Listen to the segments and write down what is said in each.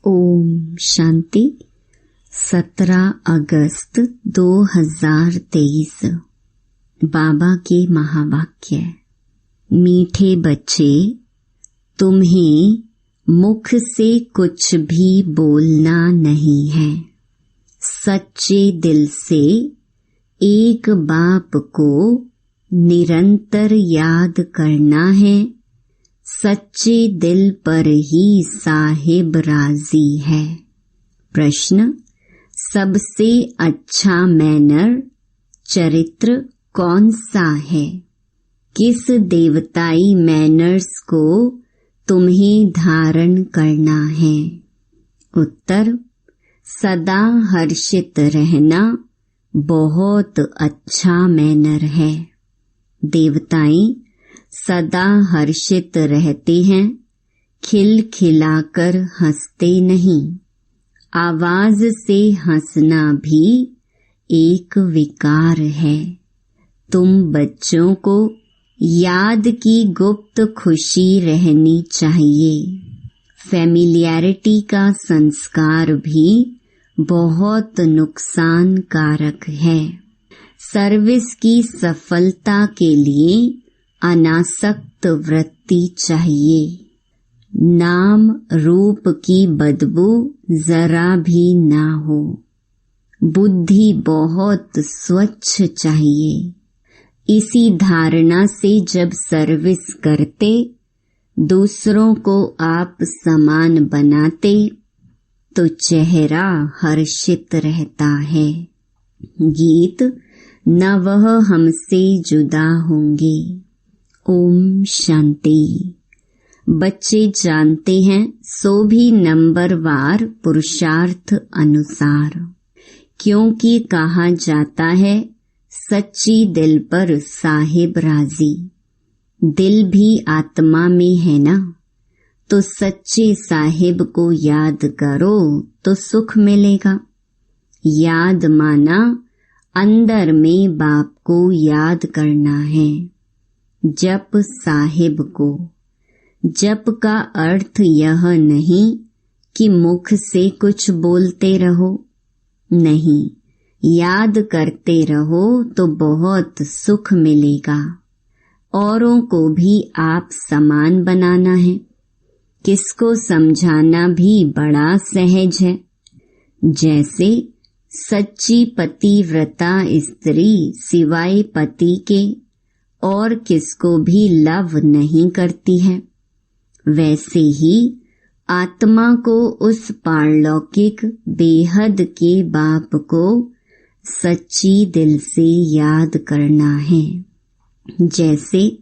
ओम शांति। 17 अगस्त 2023। बाबा के महावाक्य। मीठे बच्चे, तुम्हें मुख से कुछ भी बोलना नहीं है। सच्चे दिल से एक बाप को निरंतर याद करना है। सच्चे दिल पर ही साहिब राजी है। प्रश्न, सबसे अच्छा मैनर चरित्र कौन सा है? किस देवताई मैनर्स को तुम्हें धारण करना है? उत्तर, सदा हर्षित रहना बहुत अच्छा मैनर है। देवताएं सदा हर्षित रहते हैं, खिलखिलाकर हंसते नहीं। आवाज से हंसना भी एक विकार है। तुम बच्चों को याद की गुप्त खुशी रहनी चाहिए। फैमिलियरिटी का संस्कार भी बहुत नुकसान कारक है। सर्विस की सफलता के लिए अनासक्त वृत्ति चाहिए। नाम रूप की बदबू जरा भी ना हो। बुद्धि बहुत स्वच्छ चाहिए। इसी धारणा से जब सर्विस करते, दूसरों को आप समान बनाते, तो चेहरा हर्षित रहता है। गीत, न वह हमसे जुदा होंगे। ओम शांति। बच्चे जानते हैं सो भी नंबरवार पुरुषार्थ अनुसार, क्योंकि कहा जाता है सच्ची दिल पर साहिब राजी। दिल भी आत्मा में है ना, तो सच्चे साहिब को याद करो तो सुख मिलेगा। याद माना अंदर में बाप को याद करना है। जप साहिब को। जप का अर्थ यह नहीं कि मुख से कुछ बोलते रहो, नहीं, याद करते रहो तो बहुत सुख मिलेगा। औरों को भी आप समान बनाना है। किसको समझाना भी बड़ा सहज है। जैसे सच्ची पतिव्रता स्त्री सिवाय पति के और किसको भी लव नहीं करती है, वैसे ही आत्मा को उस पारलौकिक बेहद के बाप को सच्ची दिल से याद करना है। जैसे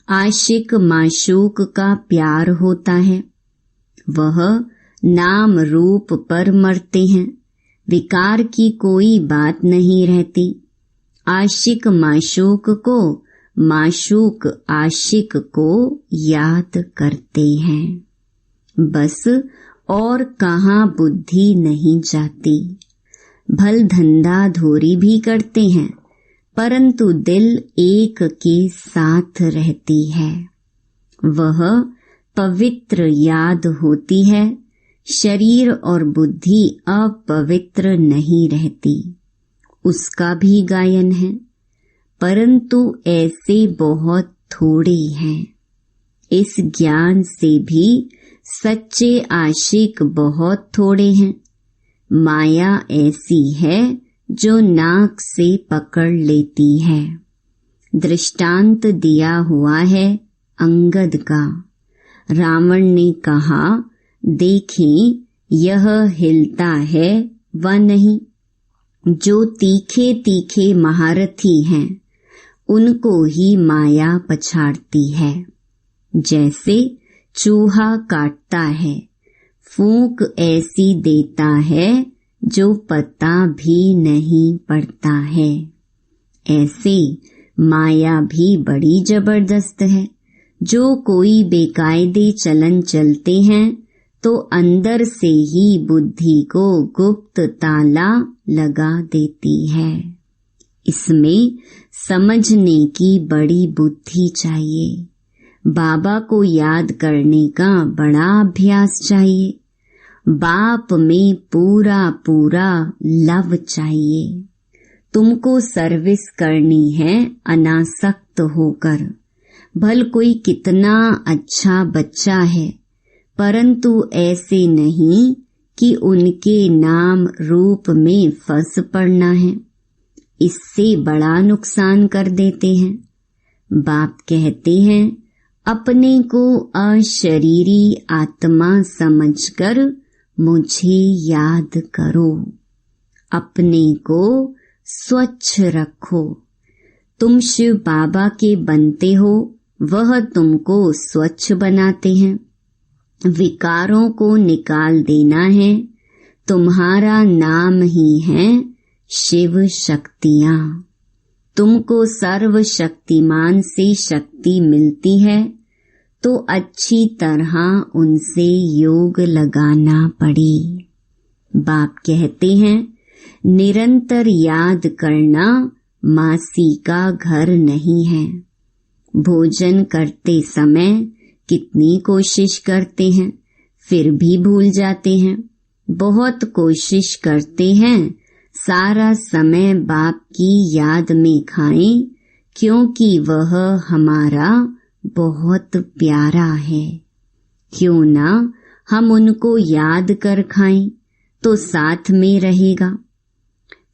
आशिक माशूक का प्यार होता है, वह नाम रूप पर मरते हैं, विकार की कोई बात नहीं रहती। आशिक माशूक को, माशूक आशिक को याद करते हैं। बस और कहाँ बुद्धि नहीं जाती। भल धंधा धोरी भी करते हैं, परंतु दिल एक के साथ रहती है। वह पवित्र याद होती है, शरीर और बुद्धि अपवित्र नहीं रहती। उसका भी गायन है, परंतु ऐसे बहुत थोड़े हैं। इस ज्ञान से भी सच्चे आशिक बहुत थोड़े हैं। माया ऐसी है जो नाक से पकड़ लेती है। दृष्टांत दिया हुआ है अंगद का। रावण ने कहा, देखें यह हिलता है व नहीं। जो तीखे तीखे महारथी हैं, उनको ही माया पछाड़ती है। जैसे चूहा काटता है, फूंक ऐसी देता है जो पता भी नहीं पड़ता है। ऐसे माया भी बड़ी जबरदस्त है। जो कोई बेकायदे चलन चलते हैं, तो अंदर से ही बुद्धि को गुप्त ताला लगा देती है। इसमें समझने की बड़ी बुद्धि चाहिए। बाबा को याद करने का बड़ा अभ्यास चाहिए। बाप में पूरा पूरा लव चाहिए। तुमको सर्विस करनी है अनासक्त होकर। भल कोई कितना अच्छा बच्चा है, परंतु ऐसे नहीं कि उनके नाम रूप में फंस पड़ना है। इससे बड़ा नुकसान कर देते हैं। बाप कहते हैं अपने को अशरीरी आत्मा समझकर मुझे याद करो। अपने को स्वच्छ रखो। तुम शिव बाबा के बनते हो, वह तुमको स्वच्छ बनाते हैं। विकारों को निकाल देना है। तुम्हारा नाम ही है शिव शक्तियाँ। तुमको सर्व शक्तिमान से शक्ति मिलती है, तो अच्छी तरह उनसे योग लगाना पड़े। बाप कहते हैं निरंतर याद करना मासी का घर नहीं है। भोजन करते समय कितनी कोशिश करते हैं, फिर भी भूल जाते हैं। बहुत कोशिश करते हैं सारा समय बाप की याद में खाएं, क्योंकि वह हमारा बहुत प्यारा है। क्यों ना हम उनको याद कर खाएं, तो साथ में रहेगा।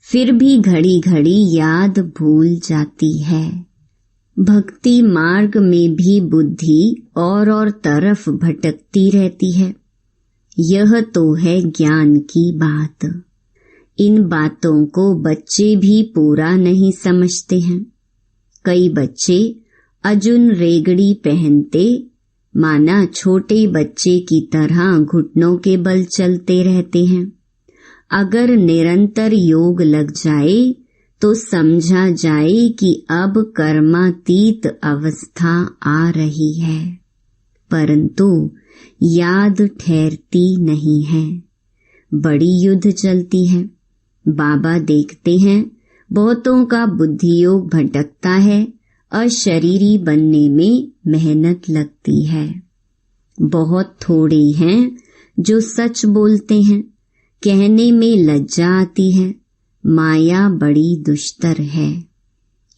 फिर भी घड़ी घड़ी याद भूल जाती है। भक्ति मार्ग में भी बुद्धि और तरफ भटकती रहती है। यह तो है ज्ञान की बात। इन बातों को बच्चे भी पूरा नहीं समझते हैं। कई बच्चे अजुन रेगड़ी पहनते, माना छोटे बच्चे की तरह घुटनों के बल चलते रहते हैं। अगर निरंतर योग लग जाए तो समझा जाए कि अब कर्मातीत अवस्था आ रही है, परंतु याद ठहरती नहीं है। बड़ी युद्ध चलती है। बाबा देखते हैं बहुतों का बुद्धि योग भटकता है, अशरीरी बनने में मेहनत लगती है। बहुत थोड़े हैं जो सच बोलते हैं। कहने में लज्जा आती है। माया बड़ी दुष्टर है।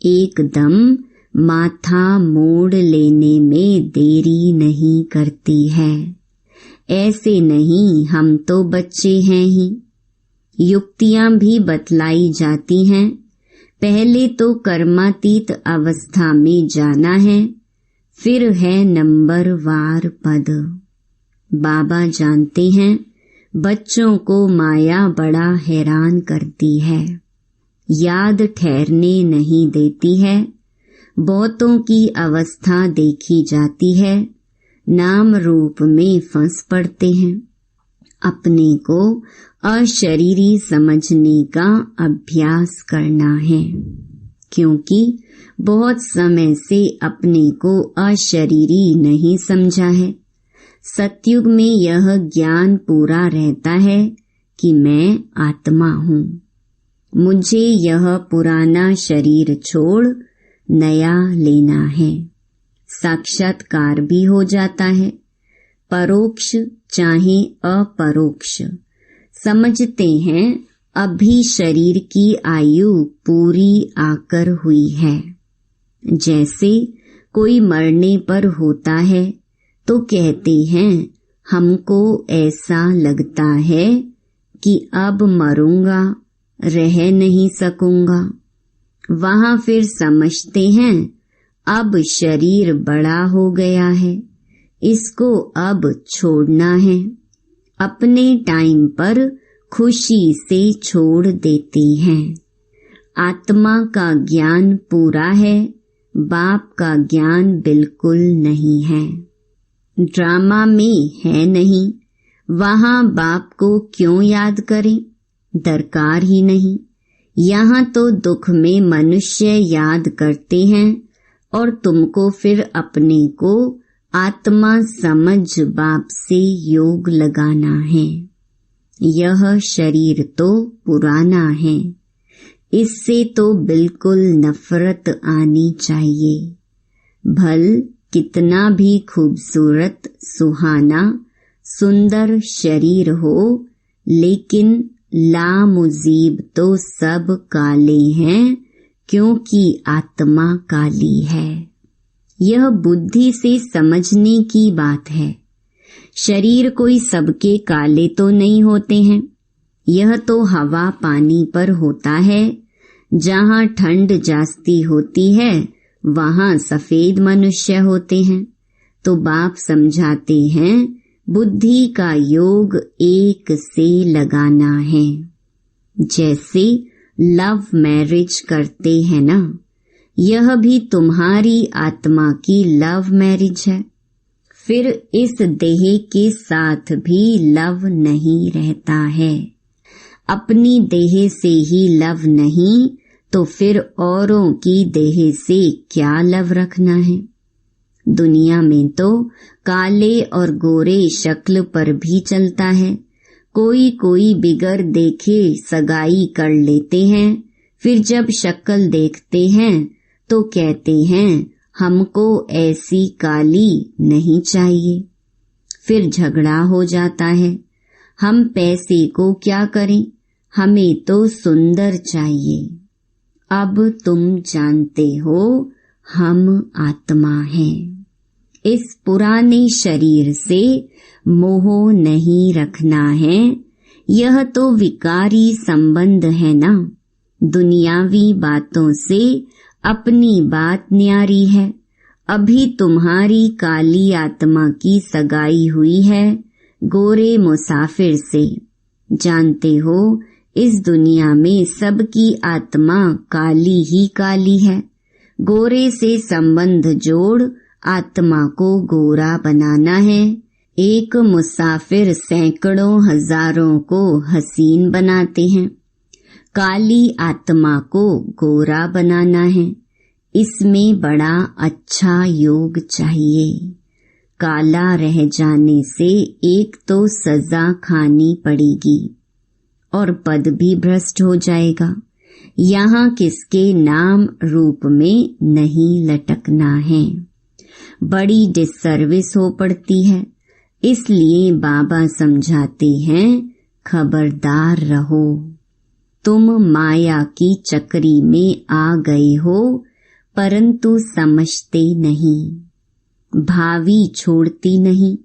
एकदम माथा मोड़ लेने में देरी नहीं करती है। ऐसे नहीं, हम तो बच्चे हैं ही। युक्तियां भी बतलाई जाती हैं। पहले तो कर्मातीत अवस्था में जाना है, फिर है नंबर वार पद। बाबा जानते हैं बच्चों को माया बड़ा हैरान करती है, याद ठहरने नहीं देती है। बहुतों की अवस्था देखी जाती है, नाम रूप में फंस पड़ते हैं। अपने को अशरीरी समझने का अभ्यास करना है, क्योंकि बहुत समय से अपने को अशरीरी नहीं समझा है। सतयुग में यह ज्ञान पूरा रहता है कि मैं आत्मा हूँ। मुझे यह पुराना शरीर छोड़ नया लेना है। साक्षात्कार भी हो जाता है, परोक्ष चाहे अपरोक्ष। समझते हैं अभी शरीर की आयु पूरी आकर हुई है। जैसे कोई मरने पर होता है तो कहते हैं हमको ऐसा लगता है कि अब मरूंगा, रह नहीं सकूंगा। वहां फिर समझते हैं अब शरीर बड़ा हो गया है, इसको अब छोड़ना है। अपने टाइम पर खुशी से छोड़ देते हैं। आत्मा का ज्ञान पूरा है, बाप का ज्ञान बिल्कुल नहीं है। ड्रामा में है नहीं, वहां बाप को क्यों याद करें, दरकार ही नहीं। यहाँ तो दुख में मनुष्य याद करते हैं और तुमको फिर अपने को आत्मा समझ बाप से योग लगाना है। यह शरीर तो पुराना है, इससे तो बिल्कुल नफरत आनी चाहिए। भल कितना भी खूबसूरत, सुहाना, सुंदर शरीर हो, लेकिन लामुजीब तो सब काले हैं, क्योंकि आत्मा काली है। यह बुद्धि से समझने की बात है। शरीर कोई सबके काले तो नहीं होते हैं। यह तो हवा पानी पर होता है। जहाँ ठंड जास्ती होती है वहाँ सफेद मनुष्य होते हैं। तो बाप समझाते हैं बुद्धि का योग एक से लगाना है। जैसे लव मैरिज करते हैं ना, यह भी तुम्हारी आत्मा की लव मैरिज है। फिर इस देह के साथ भी लव नहीं रहता है। अपनी देह से ही लव नहीं तो फिर औरों की देह से क्या लव रखना है। दुनिया में तो काले और गोरे शक्ल पर भी चलता है। कोई कोई बिगर देखे सगाई कर लेते हैं, फिर जब शक्ल देखते हैं तो कहते हैं हमको ऐसी काली नहीं चाहिए। फिर झगड़ा हो जाता है। हम पैसे को क्या करें, हमें तो सुंदर चाहिए। अब तुम जानते हो हम आत्मा हैं। इस पुराने शरीर से मोह नहीं रखना है। यह तो विकारी संबंध है ना। दुनियावी बातों से अपनी बात न्यारी है। अभी तुम्हारी काली आत्मा की सगाई हुई है गोरे मुसाफिर से। जानते हो इस दुनिया में सबकी आत्मा काली ही काली है। गोरे से संबंध जोड़ आत्मा को गोरा बनाना है। एक मुसाफिर सैकड़ों हजारों को हसीन बनाते हैं। काली आत्मा को गोरा बनाना है। इसमें बड़ा अच्छा योग चाहिए। काला रह जाने से एक तो सजा खानी पड़ेगी और पद भी भ्रष्ट हो जाएगा। यहाँ किसके नाम रूप में नहीं लटकना है। बड़ी डिससर्विस हो पड़ती है। इसलिए बाबा समझाते हैं खबरदार रहो। तुम माया की चक्री में आ गए हो, परंतु समझते नहीं। भावी छोड़ती नहीं,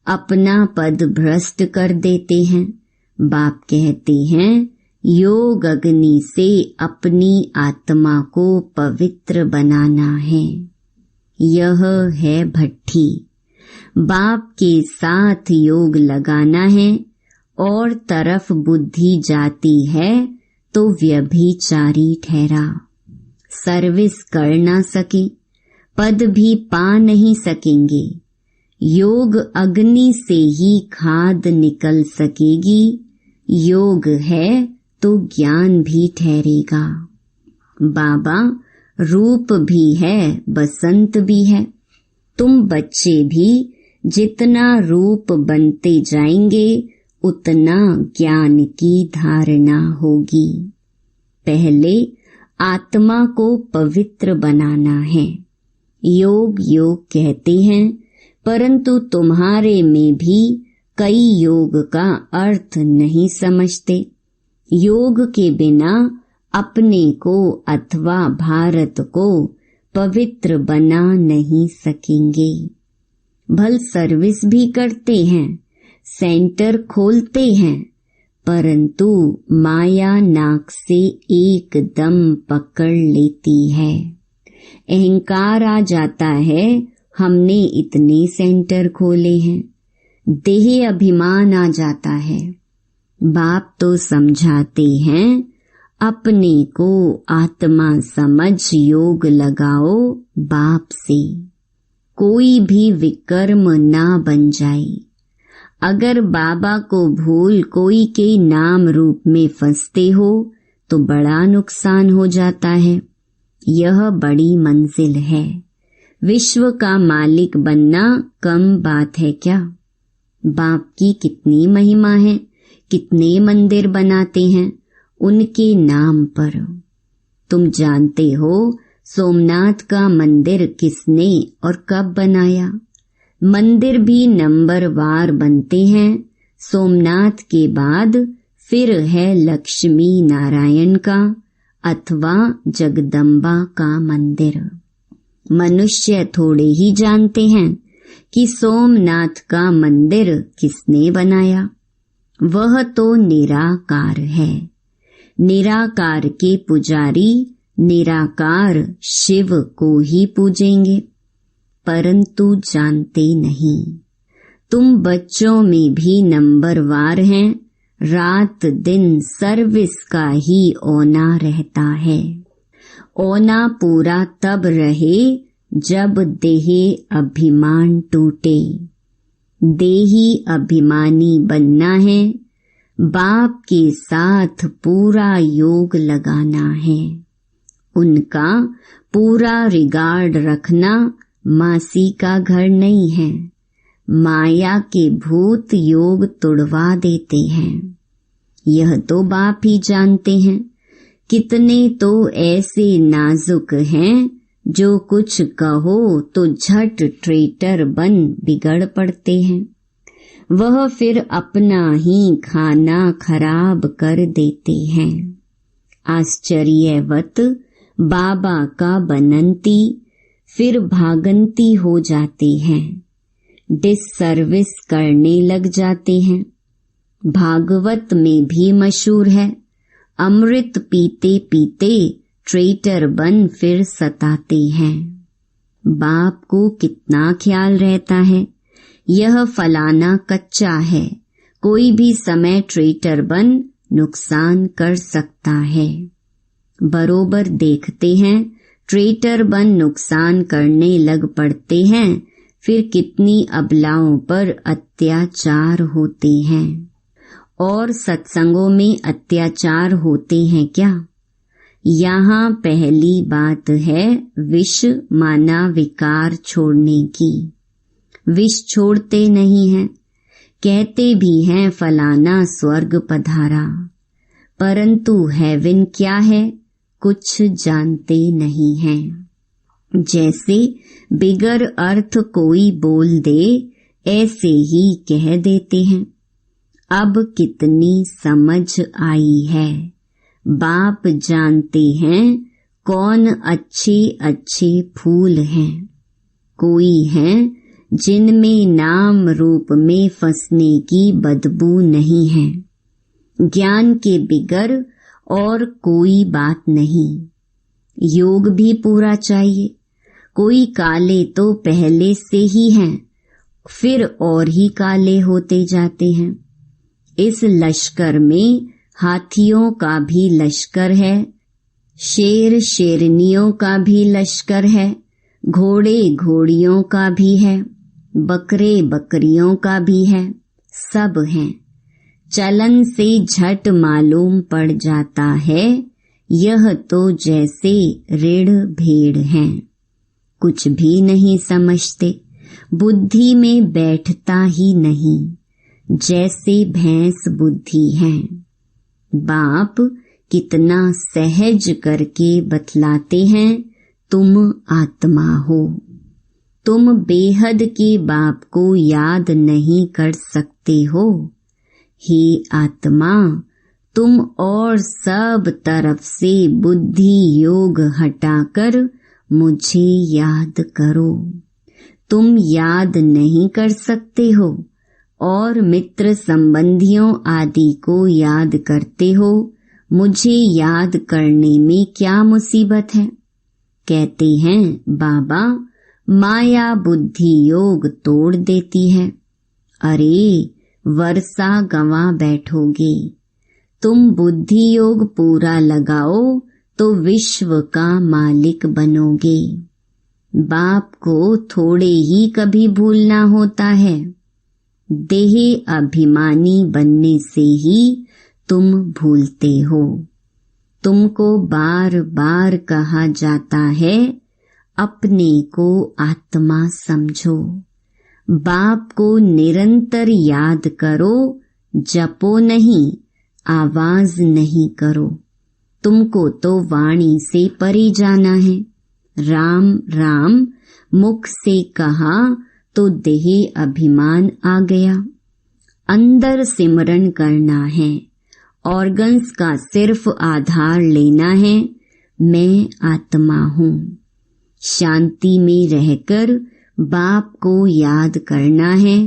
अपना पद भ्रष्ट कर देते हैं। बाप कहते हैं योग अग्नि से अपनी आत्मा को पवित्र बनाना है। यह है भट्ठी। बाप के साथ योग लगाना है और तरफ बुद्धि जाती है तो व्यभिचारी ठहरा। सर्विस कर ना सके, पद भी पा नहीं सकेंगे। योग अग्नि से ही खाद निकल सकेगी। योग है तो ज्ञान भी ठहरेगा। बाबा रूप भी है, बसंत भी है। तुम बच्चे भी जितना रूप बनते जाएंगे उतना ज्ञान की धारणा होगी। पहले आत्मा को पवित्र बनाना है। योग योग कहते हैं, परंतु तुम्हारे में भी कई योग का अर्थ नहीं समझते। योग के बिना अपने को अथवा भारत को पवित्र बना नहीं सकेंगे। भल सर्विस भी करते हैं, सेंटर खोलते हैं, परंतु माया नाक से एकदम पकड़ लेती है। अहंकार आ जाता है, हमने इतने सेंटर खोले हैं। देह अभिमान आ जाता है। बाप तो समझाते हैं अपने को आत्मा समझ योग लगाओ बाप से। कोई भी विकर्म ना बन जाए। अगर बाबा को भूल कोई के नाम रूप में फंसते हो तो बड़ा नुकसान हो जाता है। यह बड़ी मंजिल है। विश्व का मालिक बनना कम बात है क्या। बाप की कितनी महिमा है, कितने मंदिर बनाते हैं उनके नाम पर। तुम जानते हो सोमनाथ का मंदिर किसने और कब बनाया। मंदिर भी नंबरवार बनते हैं। सोमनाथ के बाद फिर है लक्ष्मी नारायण का अथवा जगदम्बा का मंदिर। मनुष्य थोड़े ही जानते हैं कि सोमनाथ का मंदिर किसने बनाया। वह तो निराकार है। निराकार के पुजारी निराकार शिव को ही पूजेंगे, परंतु जानते नहीं। तुम बच्चों में भी नंबरवार हैं। रात दिन सर्विस का ही औना रहता है। औना पूरा तब रहे जब देह अभिमान टूटे। देही अभिमानी बनना है। बाप के साथ पूरा योग लगाना है। उनका पूरा रिगार्ड रखना। मासी का घर नहीं है। माया के भूत योग तुड़वा देते हैं। यह तो बाप ही जानते हैं। कितने तो ऐसे नाजुक हैं जो कुछ कहो तो झट ट्रेटर बन बिगड़ पड़ते हैं। वह फिर अपना ही खाना खराब कर देते हैं। आश्चर्यवत बाबा का बनंती फिर भागंती हो जाते हैं। डिससर्विस करने लग जाते हैं। भागवत में भी मशहूर है, अमृत पीते पीते ट्रेटर बन फिर सताते हैं। बाप को कितना ख्याल रहता है, यह फलाना कच्चा है, कोई भी समय ट्रेटर बन नुकसान कर सकता है। बरोबर देखते हैं, ट्रेटर बन नुकसान करने लग पड़ते हैं। फिर कितनी अबलाओं पर अत्याचार होते हैं। और सत्संगों में अत्याचार होते हैं क्या? यहाँ पहली बात है विष माना विकार छोड़ने की। विष छोड़ते नहीं हैं। कहते भी हैं फलाना स्वर्ग पधारा, परंतु हेवन क्या है कुछ जानते नहीं हैं। जैसे बिगर अर्थ कोई बोल दे ऐसे ही कह देते हैं। अब कितनी समझ आई है। बाप जानते हैं कौन अच्छे अच्छे फूल हैं। कोई हैं जिनमें नाम रूप में फंसने की बदबू नहीं है। ज्ञान के बिगर और कोई बात नहीं। योग भी पूरा चाहिए। कोई काले तो पहले से ही हैं, फिर और ही काले होते जाते हैं। इस लश्कर में हाथियों का भी लश्कर है, शेर शेरनियों का भी लश्कर है, घोड़े घोड़ियों का भी है, बकरे बकरियों का भी है। सब हैं। चलन से झट मालूम पड़ जाता है यह तो जैसे ऋण भेड़ हैं। कुछ भी नहीं समझते, बुद्धि में बैठता ही नहीं, जैसे भैंस बुद्धि है। बाप कितना सहज करके बतलाते हैं, तुम आत्मा हो। तुम बेहद के बाप को याद नहीं कर सकते हो। हे आत्मा, तुम और सब तरफ से बुद्धि योग हटाकर मुझे याद करो। तुम याद नहीं कर सकते हो और मित्र संबंधियों आदि को याद करते हो। मुझे याद करने में क्या मुसीबत है? कहते हैं बाबा माया बुद्धि योग तोड़ देती है। अरे वर्षा गंवा बैठोगे। तुम बुद्धि योग पूरा लगाओ तो विश्व का मालिक बनोगे। बाप को थोड़े ही कभी भूलना होता है। देह अभिमानी बनने से ही तुम भूलते हो। तुमको बार बार कहा जाता है अपने को आत्मा समझो। बाप को निरंतर याद करो, जपो नहीं, आवाज नहीं करो। तुमको तो वाणी से परे जाना है। राम राम मुख से कहा तो देह अभिमान आ गया। अंदर सिमरन करना है, ऑर्गन्स का सिर्फ आधार लेना है, मैं आत्मा हूँ। शांति में रहकर बाप को याद करना है।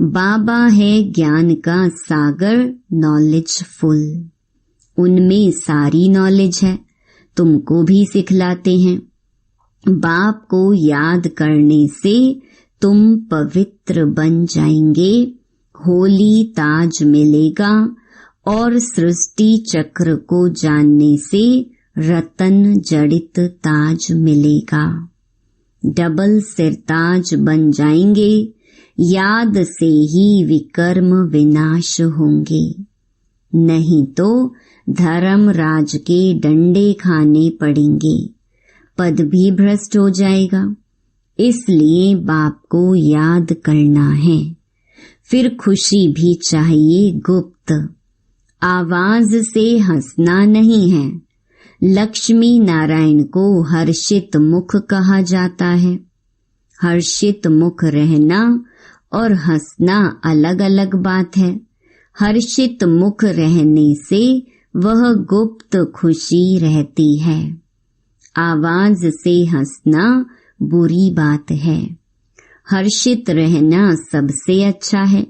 बाबा है ज्ञान का सागर, नॉलेजफुल। उनमें सारी नॉलेज है, तुमको भी सिखलाते हैं। बाप को याद करने से तुम पवित्र बन जाएंगे, होली ताज मिलेगा और सृष्टि चक्र को जानने से रतन जड़ित ताज मिलेगा। डबल सिरताज बन जाएंगे, याद से ही विकर्म विनाश होंगे। नहीं तो धर्मराज के डंडे खाने पड़ेंगे, पद भी भ्रष्ट हो जाएगा। इसलिए बाप को याद करना है। फिर खुशी भी चाहिए गुप्त, आवाज से हंसना नहीं है। लक्ष्मी नारायण को हर्षित मुख कहा जाता है। हर्षित मुख रहना और हंसना अलग अलग बात है। हर्षित मुख रहने से वह गुप्त खुशी रहती है। आवाज से हंसना बुरी बात है। हर्षित रहना सबसे अच्छा है।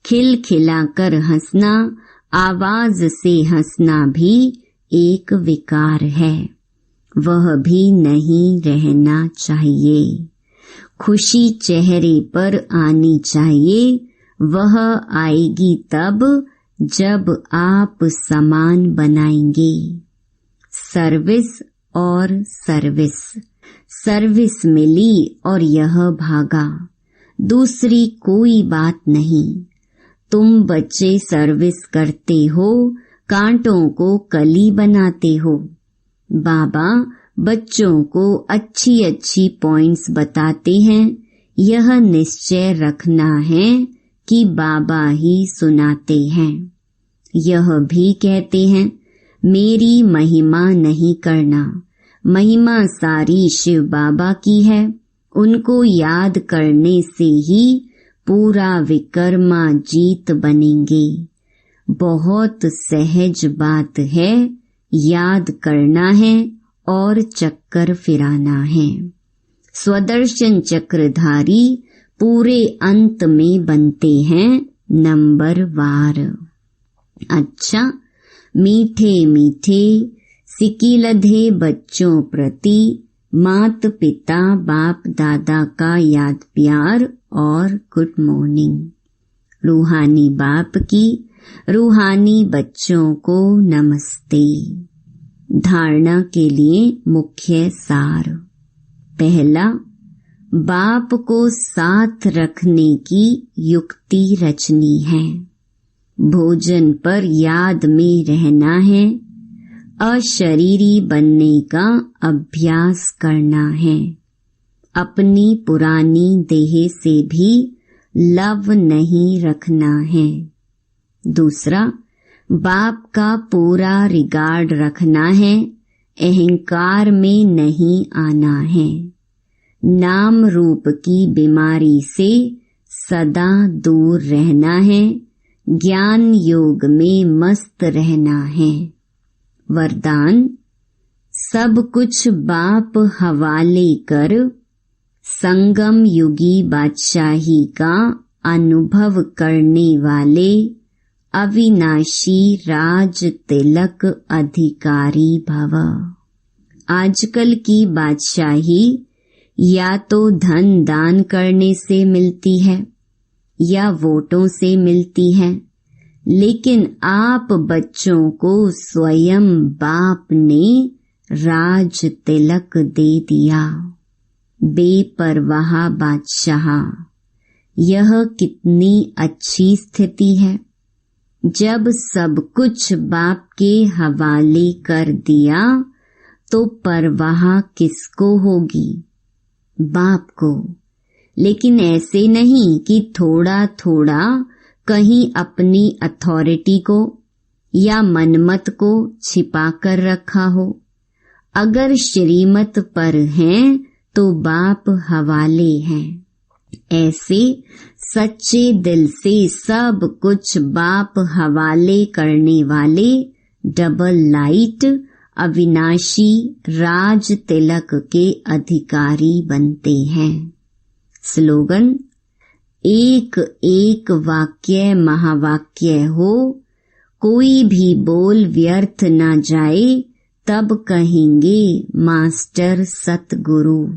खिलखिलाकर हंसना, आवाज से हंसना भी एक विकार है, वह भी नहीं रहना चाहिए। खुशी चेहरे पर आनी चाहिए, वह आएगी तब जब आप समान बनाएंगे। सर्विस और सर्विस, सर्विस मिली और यह भागा, दूसरी कोई बात नहीं। तुम बच्चे सर्विस करते हो, कांटों को कली बनाते हो। बाबा बच्चों को अच्छी अच्छी पॉइंट्स बताते हैं। यह निश्चय रखना है कि बाबा ही सुनाते हैं। यह भी कहते हैं मेरी महिमा नहीं करना, महिमा सारी शिव बाबा की है। उनको याद करने से ही पूरा विकर्मा जीत बनेंगे। बहुत सहज बात है, याद करना है और चक्कर फिराना है। स्वदर्शन चक्रधारी पूरे अंत में बनते हैं नंबर वार। अच्छा, मीठे मीठे सिकिलधे बच्चों प्रति मात पिता बाप दादा का याद प्यार और गुड मॉर्निंग। रूहानी बाप की रूहानी बच्चों को नमस्ते। धारणा के लिए मुख्य सार। पहला, बाप को साथ रखने की युक्ति रचनी है। भोजन पर याद में रहना है। अशरीरी बनने का अभ्यास करना है। अपनी पुरानी देह से भी लव नहीं रखना है। दूसरा, बाप का पूरा रिगार्ड रखना है। अहंकार में नहीं आना है। नाम रूप की बीमारी से सदा दूर रहना है। ज्ञान योग में मस्त रहना है। वरदान, सब कुछ बाप हवाले कर संगम युगी बादशाही का अनुभव करने वाले अविनाशी राज तिलक अधिकारी भव। आजकल की बादशाही या तो धन दान करने से मिलती है या वोटों से मिलती है, लेकिन आप बच्चों को स्वयं बाप ने राज तिलक दे दिया। बेपरवाह बादशाह, यह कितनी अच्छी स्थिति है। जब सब कुछ बाप के हवाले कर दिया तो परवाह किसको होगी? बाप को। लेकिन ऐसे नहीं कि थोड़ा थोड़ा कहीं अपनी अथॉरिटी को या मनमत को छिपा कर रखा हो। अगर श्रीमत पर हैं तो बाप हवाले हैं। ऐसे सच्चे दिल से सब कुछ बाप हवाले करने वाले डबल लाइट अविनाशी राज तिलक के अधिकारी बनते हैं। स्लोगन: एक एक वाक्य महावाक्य हो, कोई भी बोल व्यर्थ न जाए, तब कहेंगे मास्टर सतगुरु।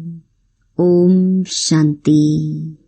ओम शांति।